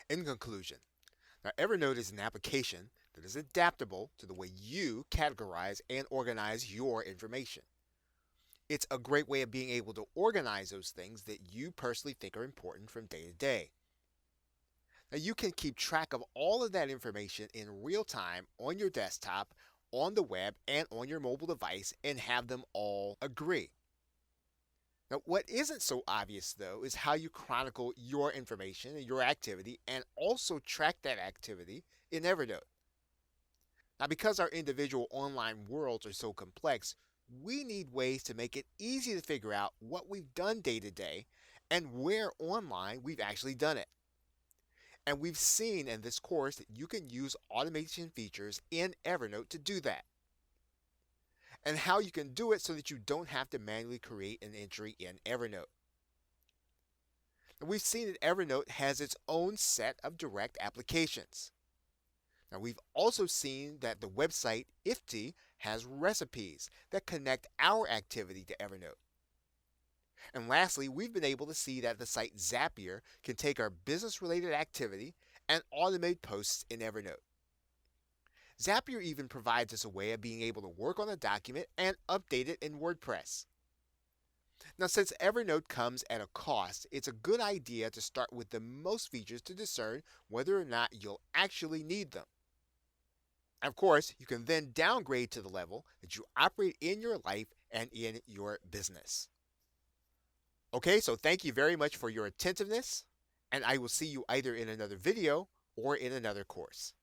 In conclusion, now Evernote is an application that is adaptable to the way you categorize and organize your information. It's a great way of being able to organize those things that you personally think are important from day to day. Now, you can keep track of all of that information in real time on your desktop, on the web, and on your mobile device and have them all agree. Now, what isn't so obvious though is how you chronicle your information and your activity and also track that activity in Evernote. Now, because our individual online worlds are so complex, we need ways to make it easy to figure out what we've done day to day and where online we've actually done it. And we've seen in this course that you can use automation features in Evernote to do that, and how you can do it so that you don't have to manually create an entry in Evernote. And we've seen that Evernote has its own set of direct applications. Now, we've also seen that the website Ifty has recipes that connect our activity to Evernote. And lastly, we've been able to see that the site Zapier can take our business related activity and automate posts in Evernote. Zapier even provides us a way of being able to work on a document and update it in WordPress. Now, since Evernote comes at a cost, it's a good idea to start with the most features to discern whether or not you'll actually need them. Of course, you can then downgrade to the level that you operate in your life and in your business. Okay, so thank you very much for your attentiveness, and I will see you either in another video or in another course.